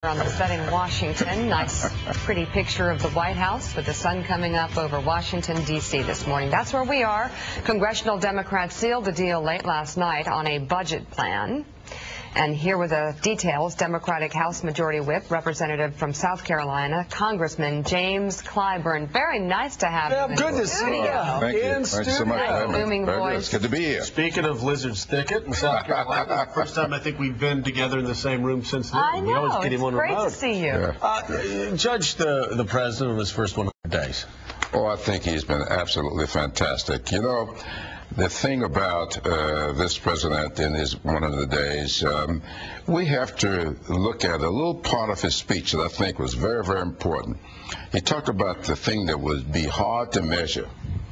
On the set in Washington, nice pretty picture of the White House with the sun coming up over Washington, D.C. this morning. That's where we are. Congressional Democrats sealed the deal late last night on a budget plan. And here were the details. Democratic House Majority Whip, representative from South Carolina, Congressman James Clyburn. Very nice to have you. Good to see you. Thank you. Thanks so much. Nice booming voice. It's good to be here. Speaking of Lizard's Thicket in South Carolina, first time I think we've been together in the same room since then. I know. We always get him on Great remote. to see you. Yeah. Judge the president of his first 100 days. Oh, I think he's been absolutely fantastic. You know, the thing about this president in his 100 days, we have to look at a little part of his speech that I think was very, very important. He talked about the thing that would be hard to measure,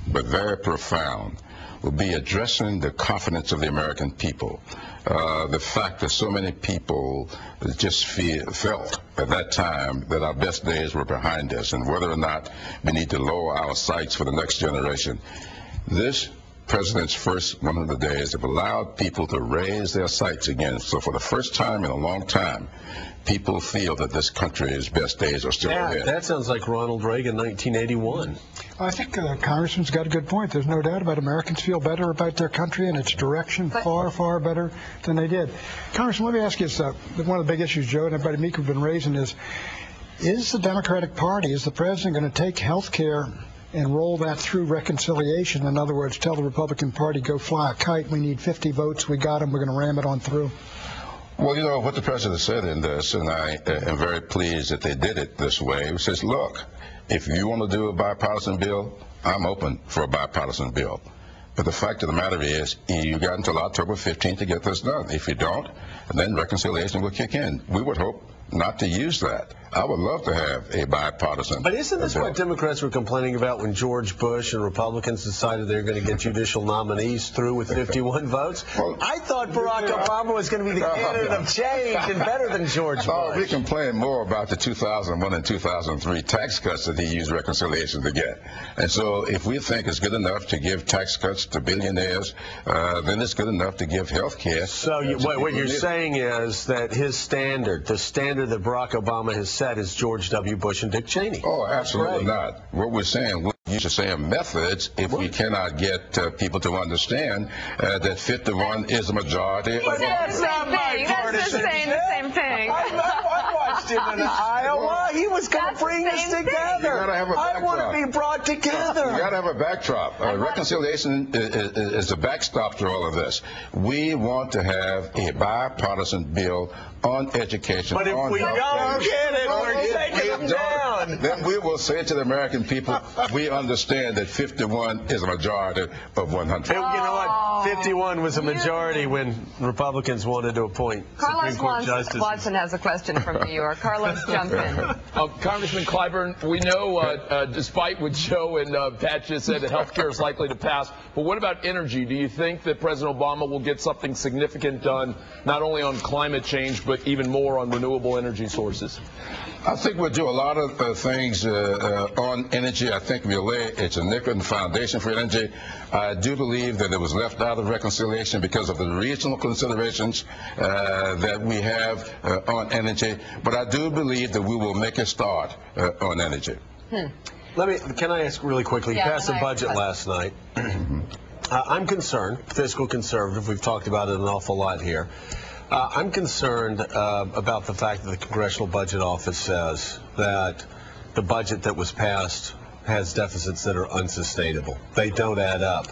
but very profound, would be addressing the confidence of the American people. The fact that so many people just felt at that time that our best days were behind us, and whether or not we need to lower our sights for the next generation. This president's first 100 days have allowed people to raise their sights again. So for the first time in a long time, people feel that this country's best days are still ahead. That sounds like Ronald Reagan, 1981. I think Congressman's got a good point. There's no doubt about Americans feel better about their country and its direction, far, far better than they did. Congressman, let me ask you this. One of the big issues Joe and everybody Meek have been raising is the Democratic Party, is the president going to take health care and roll that through reconciliation? In other words, tell the Republican Party, go fly a kite. We need 50 votes. We got them. We're going to ram it on through. Well, you know, what the president said in this, and I am very pleased that they did it this way, he says, look, if you want to do a bipartisan bill, I'm open for a bipartisan bill. But the fact of the matter is, you got until October 15th to get this done. If you don't, then reconciliation will kick in. We would hope not to use that. I would love to have a bipartisan. But isn't this what Democrats were complaining about when George Bush and Republicans decided they were going to get judicial nominees through with 51 votes? Well, I thought Barack Obama was going to be the candidate of change and better than George Bush. We complain more about the 2001 and 2003 tax cuts that he used reconciliation to get. And so if we think it's good enough to give tax cuts to billionaires, then it's good enough to give health care. So what you're saying is that his standard, the standard that Barack Obama has set, is George W. Bush and Dick Cheney. Oh, absolutely not. What we're saying, we use the same methods if we cannot get people to understand that 51 is a majority. But that's not my partisan. That's just saying the same thing. I watched him in Iowa. He was going to bring us together. I want to be brought together. You got to have a backdrop. Reconciliation is a backstop to all of this. We want to have a bipartisan bill on education. But if we don't get it, we're taking them down. Then we will say to the American people, we understand that 51 is a majority of 100. You know what? 51 was a majority when Republicans wanted to appoint Supreme Court justices. Watson has a question from New York. Carlos, jump in. Congressman Clyburn, we know, despite what Joe and Pat just said, that health care is likely to pass. But what about energy? Do you think that President Obama will get something significant done, not only on climate change, but even more on renewable energy sources? I think we'll do a lot of things on energy. I think we'll lay a significant foundation for energy. I do believe that it was left out of reconciliation because of the regional considerations that we have on energy. But I do believe that we will make a start on energy. Can I ask really quickly? You passed the budget last night. I'm concerned, fiscal conservative. We've talked about it an awful lot here. I'm concerned about the fact that the Congressional Budget Office says that the budget that was passed has deficits that are unsustainable. They don't add up.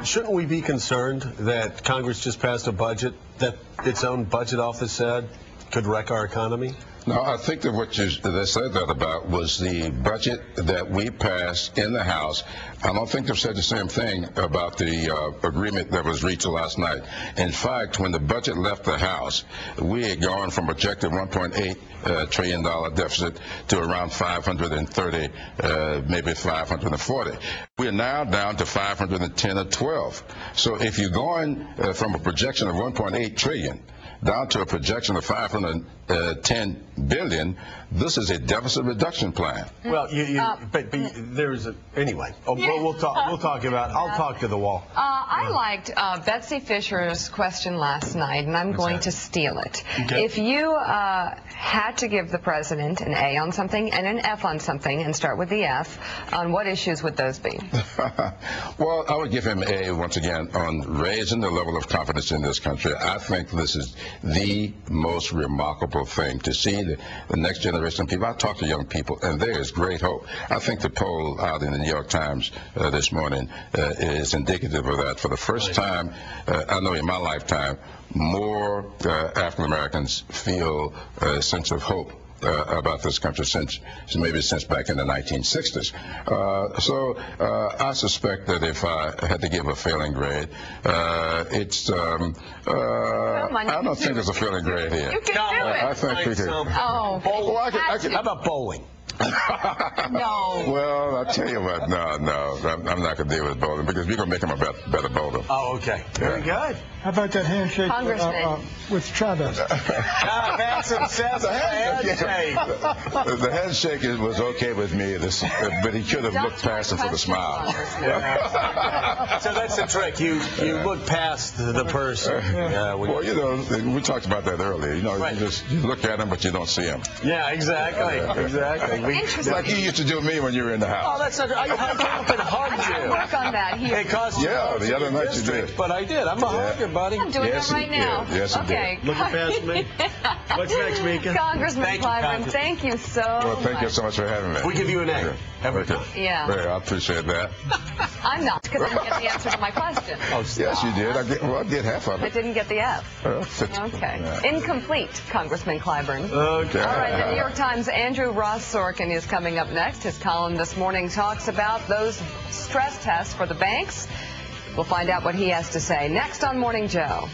Shouldn't we be concerned that Congress just passed a budget that its own budget office said could wreck our economy? No, I think that what they said that about was the budget that we passed in the House. I don't think they've said the same thing about the agreement that was reached last night. In fact, when the budget left the House, we had gone from projected $1.8 trillion deficit to around 530, maybe 540. We are now down to 510 or 12. So if you're going from a projection of 1.8 trillion down to a projection of 530 $10 billion. This is a deficit reduction plan. Well, but there's a anyway. We'll talk about. I'll talk to the wall. I liked Betsy Fisher's question last night, and I'm going to steal it. Okay. If you had to give the president an A on something and an F on something, and start with the F, on what issues would those be? Well, I would give him A once again on raising the level of confidence in this country. I think this is the most remarkable thing to see the next generation of people. I talk to young people, and there is great hope. I think the poll out in the New York Times this morning is indicative of that. For the first time, I know in my lifetime, more African Americans feel a sense of hope about this country since back in the 1960s. So I suspect that if I had to give a failing grade, it's I don't think there's a failing grade here. You can do it. I think we can. Oh, How about bowling? No. Well, I'll tell you what, no, I'm not going to deal with bowling because we're going to make him a better bowler. Oh, okay. Very good. How about that handshake with Chavez? That's obsessive handshake. The handshake was okay with me, but he could have looked past him for the smile. So that's the trick. You look past the person. Well, you know, we talked about that earlier. You know, right. you look at him, but you don't see him. Yeah, exactly. Exactly. Like you used to do me when you were in the house. Oh, that's not. I came up and hugged you. Work on that here. It cost you the other night you did. But I did. I'm a hugger, buddy. I'm doing that right now. Yes, okay. Looking past me. What's next, Mika? Congressman Clyburn, thank you so much. Well, thank you so much for having me. We give you an A. Every time. Yeah. I appreciate that. I'm not, because I didn't get the answer to my question. Oh, stop. Yes, you did. I did half of I it. didn't get the F. Okay. Yeah. Incomplete, Congressman Clyburn. Okay. All right, the New York Times' Andrew Ross Sorkin is coming up next. His column this morning talks about those stress tests for the banks. We'll find out what he has to say next on Morning Joe.